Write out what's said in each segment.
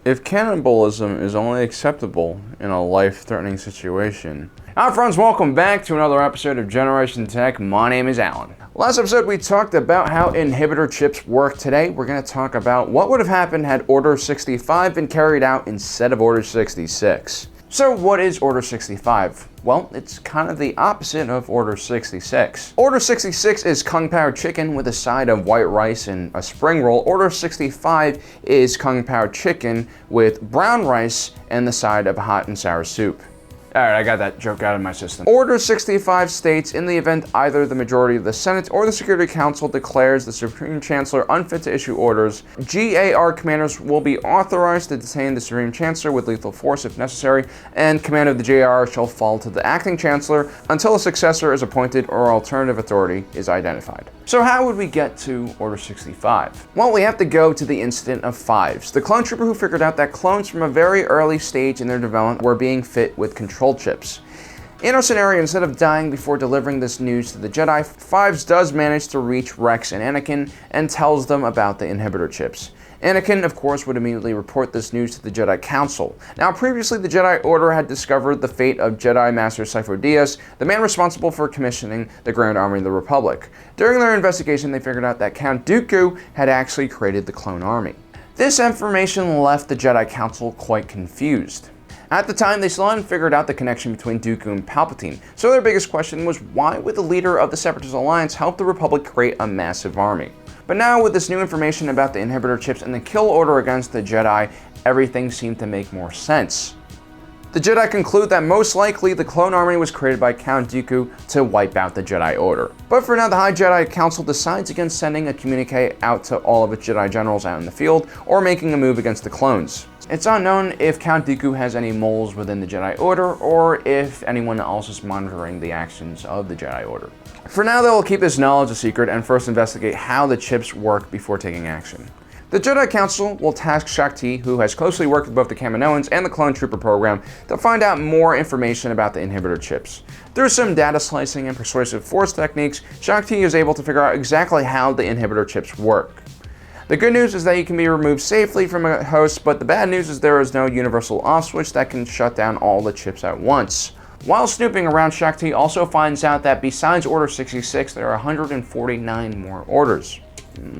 if cannibalism is only acceptable in a life-threatening situation. Hi friends, welcome back to another episode of Generation Tech. My name is Alan. Last episode we talked about how inhibitor chips work. Today we're going to talk about what would have happened had Order 65 been carried out instead of Order 66. So what is Order 65? Well, it's kind of the opposite of Order 66. Order 66 is Kung Pao chicken with a side of white rice and a spring roll. Order 65 is Kung Pao chicken with brown rice and the side of hot and sour soup. Alright, I got that joke out of my system. Order 65 states, in the event either the majority of the Senate or the Security Council declares the Supreme Chancellor unfit to issue orders, GAR commanders will be authorized to detain the Supreme Chancellor with lethal force if necessary, and command of the GAR shall fall to the acting Chancellor until a successor is appointed or alternative authority is identified. So how would we get to Order 65? Well, we have to go to the incident of Fives, the clone trooper who figured out that clones from a very early stage in their development were being fit with control chips. In our scenario, instead of dying before delivering this news to the Jedi, Fives does manage to reach Rex and Anakin and tells them about the inhibitor chips. Anakin, of course, would immediately report this news to the Jedi Council. Now, previously, the Jedi Order had discovered the fate of Jedi Master Sifo Dyas, the man responsible for commissioning the Grand Army of the Republic. During their investigation, they figured out that Count Dooku had actually created the clone army. This information left the Jedi Council quite confused. At the time, they still hadn't figured out the connection between Dooku and Palpatine, so their biggest question was why would the leader of the Separatist Alliance help the Republic create a massive army? But now, with this new information about the inhibitor chips and the kill order against the Jedi, everything seemed to make more sense. The Jedi conclude that most likely the clone army was created by Count Dooku to wipe out the Jedi Order. But for now, the High Jedi Council decides against sending a communique out to all of its Jedi generals out in the field, or making a move against the clones. It's unknown if Count Dooku has any moles within the Jedi Order, or if anyone else is monitoring the actions of the Jedi Order. For now, they will keep this knowledge a secret and first investigate how the chips work before taking action. The Jedi Council will task Shaak Ti, who has closely worked with both the Kaminoans and the Clone Trooper program, to find out more information about the inhibitor chips. Through some data slicing and persuasive force techniques, Shaak Ti is able to figure out exactly how the inhibitor chips work. The good news is that you can be removed safely from a host, but the bad news is there is no universal off switch that can shut down all the chips at once. While snooping around, Shaak Ti also finds out that besides Order 66, there are 149 more orders.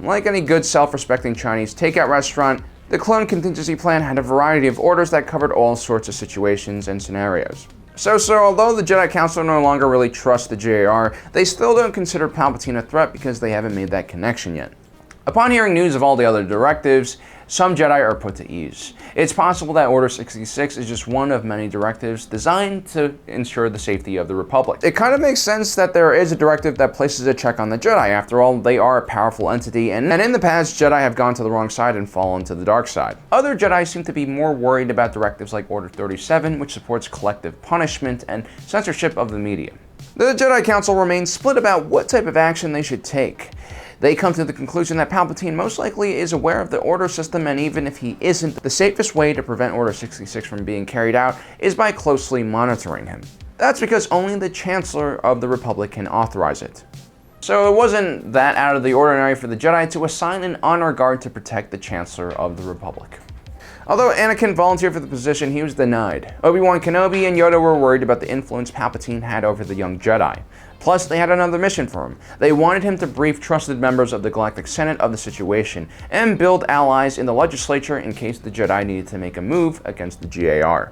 Like any good self-respecting Chinese takeout restaurant, the clone contingency plan had a variety of orders that covered all sorts of situations and scenarios. So although the Jedi Council no longer really trusts the JAR, they still don't consider Palpatine a threat because they haven't made that connection yet. Upon hearing news of all the other directives, some Jedi are put to ease. It's possible that Order 66 is just one of many directives designed to ensure the safety of the Republic. It kind of makes sense that there is a directive that places a check on the Jedi. After all, they are a powerful entity, and in the past, Jedi have gone to the wrong side and fallen to the dark side. Other Jedi seem to be more worried about directives like Order 37, which supports collective punishment and censorship of the media. The Jedi Council remains split about what type of action they should take. They come to the conclusion that Palpatine most likely is aware of the Order system, and even if he isn't, the safest way to prevent Order 66 from being carried out is by closely monitoring him. That's because only the Chancellor of the Republic can authorize it. So it wasn't that out of the ordinary for the Jedi to assign an honor guard to protect the Chancellor of the Republic. Although Anakin volunteered for the position, he was denied. Obi-Wan Kenobi and Yoda were worried about the influence Palpatine had over the young Jedi. Plus, they had another mission for him. They wanted him to brief trusted members of the Galactic Senate of the situation, and build allies in the legislature in case the Jedi needed to make a move against the GAR.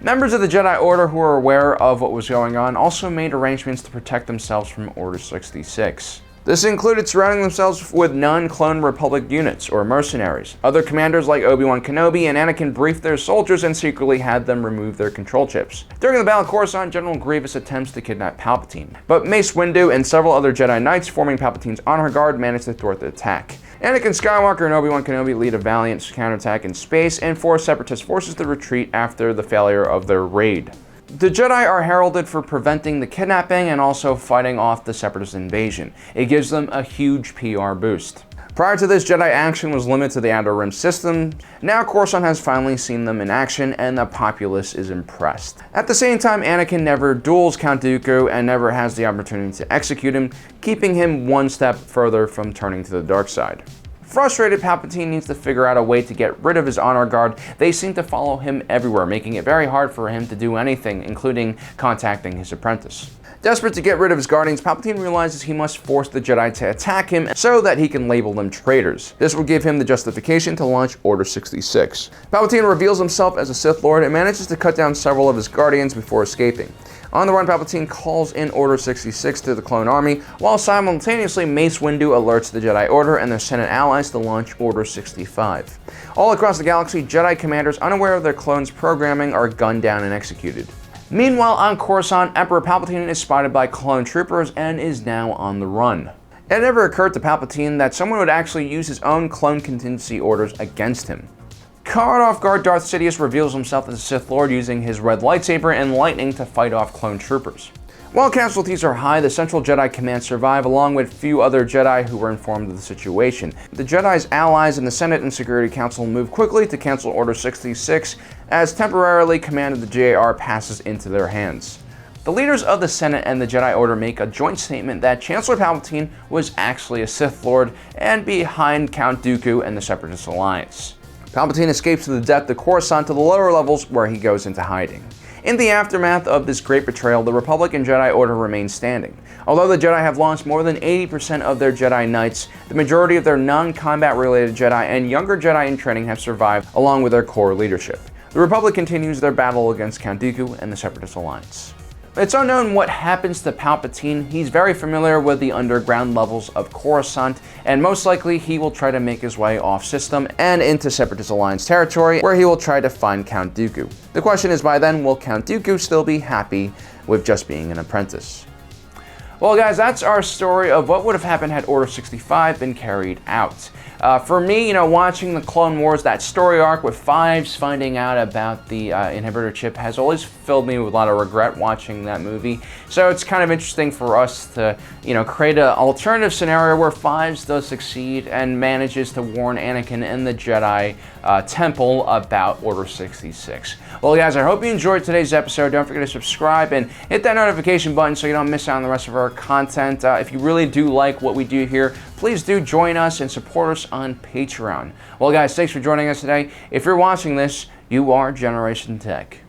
Members of the Jedi Order who were aware of what was going on also made arrangements to protect themselves from Order 66. This included surrounding themselves with non-clone Republic units, or mercenaries. Other commanders like Obi-Wan Kenobi and Anakin briefed their soldiers and secretly had them remove their control chips. During the Battle of Coruscant, General Grievous attempts to kidnap Palpatine, but Mace Windu and several other Jedi Knights forming Palpatine's honor guard managed to thwart the attack. Anakin Skywalker and Obi-Wan Kenobi lead a valiant counterattack in space and force Separatist forces to retreat after the failure of their raid. The Jedi are heralded for preventing the kidnapping and also fighting off the Separatist invasion. It gives them a huge PR boost. Prior to this, Jedi action was limited to the Outer Rim system. Now Coruscant has finally seen them in action and the populace is impressed. At the same time, Anakin never duels Count Dooku and never has the opportunity to execute him, keeping him one step further from turning to the dark side. Frustrated, Palpatine needs to figure out a way to get rid of his honor guard. They seem to follow him everywhere, making it very hard for him to do anything, including contacting his apprentice. Desperate to get rid of his guardians, Palpatine realizes he must force the Jedi to attack him so that he can label them traitors. This will give him the justification to launch Order 66. Palpatine reveals himself as a Sith Lord and manages to cut down several of his guardians before escaping. On the run, Palpatine calls in Order 66 to the clone army, while simultaneously Mace Windu alerts the Jedi Order and their Senate allies to launch Order 65. All across the galaxy, Jedi commanders unaware of their clones' programming are gunned down and executed. Meanwhile, on Coruscant, Emperor Palpatine is spotted by clone troopers and is now on the run. It never occurred to Palpatine that someone would actually use his own clone contingency orders against him. Caught off guard, Darth Sidious reveals himself as a Sith Lord using his red lightsaber and lightning to fight off clone troopers. While casualties are high, the Central Jedi Command survive along with few other Jedi who were informed of the situation. The Jedi's allies in the Senate and Security Council move quickly to cancel Order 66 as temporarily command of the JAR passes into their hands. The leaders of the Senate and the Jedi Order make a joint statement that Chancellor Palpatine was actually a Sith Lord and behind Count Dooku and the Separatist Alliance. Palpatine escapes to the depth of Coruscant to the lower levels where he goes into hiding. In the aftermath of this great betrayal, the Republic and Jedi Order remain standing. Although the Jedi have lost more than 80% of their Jedi Knights, the majority of their non-combat related Jedi and younger Jedi in training have survived, along with their core leadership. The Republic continues their battle against Count Dooku and the Separatist Alliance. It's unknown what happens to Palpatine. He's very familiar with the underground levels of Coruscant, and most likely he will try to make his way off system and into Separatist Alliance territory, where he will try to find Count Dooku. The question is, by then, will Count Dooku still be happy with just being an apprentice? Well, guys, that's our story of what would have happened had Order 65 been carried out. For me, watching the Clone Wars, that story arc with Fives finding out about the inhibitor chip has always filled me with a lot of regret watching that movie. So it's kind of interesting for us to, create an alternative scenario where Fives does succeed and manages to warn Anakin and the Jedi Temple about Order 66. Well, guys, I hope you enjoyed today's episode. Don't forget to subscribe and hit that notification button so you don't miss out on the rest of our content. If you really do like what we do here, please do join us and support us on Patreon. Well, guys, thanks for joining us today. If you're watching this, you are Generation Tech.